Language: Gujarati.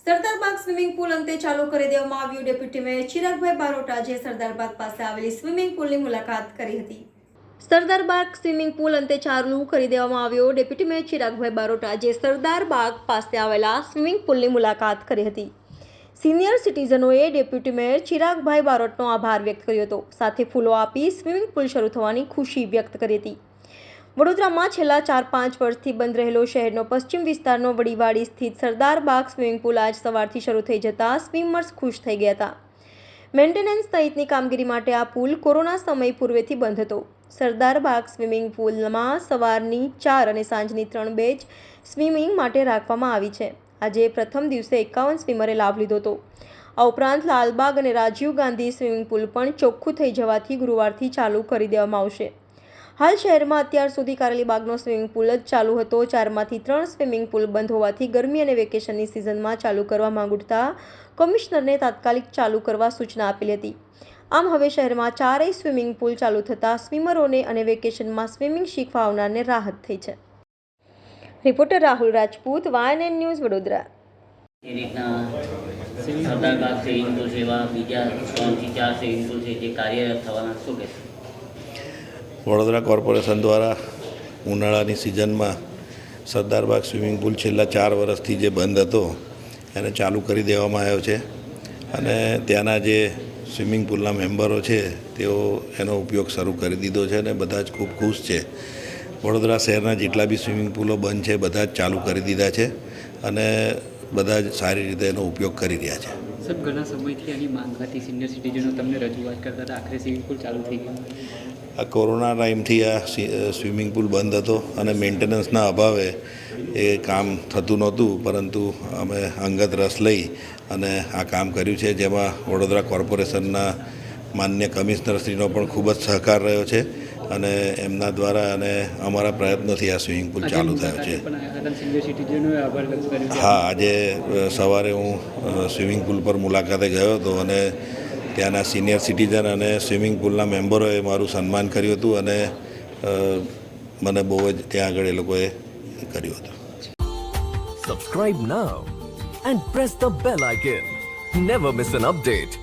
સરદારબાગ સ્વિમિંગ પુલ અંતે ચાલુ કરી દેવામાં આવ્યું. ડેપ્યુટી મેયર ચિરાગભાઈ બારોટાએ સરદારબાગ પાસે આવેલી સ્વિમિંગ પુલની મુલાકાત કરી હતી. સરદારબાગ સ્વિમિંગ પુલ અંતે ચાલુ કરી દેવામાં આવ્યો. ડેપ્યુટી મેયર ચિરાગભાઈ બારોટાએ સરદારબાગ પાસે આવેલા સ્વિમિંગ પુલની મુલાકાત કરી હતી. સિનિયર સિટીઝનોએ ડેપ્યુટી મેયર ચિરાગભાઈ બારોટનો આભાર વ્યક્ત કર્યો હતો. સાથે ફૂલો આપી સ્વિમિંગ પુલ શરૂ થવાની ખુશી વ્યક્ત કરી હતી. વડોદરામાં છેલ્લા 4-5 વર્ષથી બંધ રહેલો શહેરનો પશ્ચિમ વિસ્તારનો વડીવાડી સ્થિત સરદારબાગ સ્વિમિંગ પુલ આજ સવારથી શરૂ થઈ જતા સ્વિમર્સ ખુશ થઈ ગયા હતા. મેન્ટેનન્સ સહિતની કામગીરી માટે આ પુલ કોરોના સમય પૂર્વેથી બંધ હતો. સરદારબાગ સ્વિમિંગ પુલમાં સવારની 4 અને સાંજની 3 બેચ સ્વિમિંગ માટે રાખવામાં આવી છે. આજે પ્રથમ દિવસે 51 સ્વિમરે લાભ લીધો હતો. આ ઉપરાંત લાલબાગ અને રાજીવ ગાંધી સ્વિમિંગ પુલ પણ ચોખ્ખું થઈ જવાથી ગુરુવારથી ચાલુ કરી દેવામાં આવશે. હાલ શહેરમાં અત્યાર સુધી કારેલીબાગનો સ્વિમિંગ પુલ જ ચાલુ હતો. 4માંથી 3 સ્વિમિંગ પુલ બંધ હોવાથી ગરમી અને વેકેશનની સિઝનમાં ચાલુ કરવા માંગ ઉઠતા કમિશનરને તાત્કાલિક ચાલુ કરવા સૂચના આપેલી હતી. આમ હવે શહેરમાં 4 સ્વિમિંગ પુલ ચાલુ થતાં સ્વિમરોને અને વેકેશનમાં સ્વિમિંગ શીખવા આવનારને રાહત થઈ છે. Reporter Rahul Rajput, YNN news, Vadodara. એ રીતના સરદારબાગ સ્વિમિંગ પુલ સેવા બીજા 3 થી 4 સ્વિમિંગ પુલ છે જે કાર્યરત થવાના શું કહેશો? વડોદરા કોર્પોરેશન દ્વારા ઉનાળાની સિઝનમાં સરદારબાગ સ્વિમિંગ પુલ છેલ્લા 4 વર્ષથી જે બંધ હતો એને ચાલુ કરી દેવામાં આવ્યો છે અને ત્યાંના જે સ્વિમિંગ પુલના મેમ્બરો છે તેઓ એનો ઉપયોગ શરૂ કરી દીધો છે અને બધા જ ખૂબ ખુશ છે. વડોદરા શહેરના જેટલા બી સ્વિમિંગ પુલો બંધ છે બધા જ ચાલુ કરી દીધા છે અને બધા જ સારી રીતે એનો ઉપયોગ કરી રહ્યા છે. સાહેબ, ઘણા સમયથી આની માંગ હતી, સિનિયર સિટીઝનો તમને રજૂઆત કરતા હતા, આખરે સ્વિમિંગ પુલ ચાલુ થઈ ગયું. આ કોરોના ટાઈમથી આ સ્વિમિંગ પુલ બંધ હતો અને મેન્ટેનન્સના અભાવે એ કામ થતું નહોતું, પરંતુ અમે અંગત રસ લઈ અને આ કામ કર્યું છે, જેમાં વડોદરા કોર્પોરેશનના માન્ય કમિશનરશ્રીનો પણ ખૂબ જ સહકાર રહ્યો છે અને એમના દ્વારા અને અમારા પ્રયત્નોથી આ સ્વિમિંગ પુલ ચાલુ થયો છે. હા, આજે સવારે હું સ્વિમિંગ પુલ પર મુલાકાતે ગયો હતો અને ત્યાંના સિનિયર સિટીઝન અને સ્વિમિંગ પુલના મેમ્બરોએ મારું સન્માન કર્યું હતું અને મને બહુ જ ત્યાં આગળ એ લોકોએ કર્યું હતું. Subscribe now and press the bell icon. Never miss an update.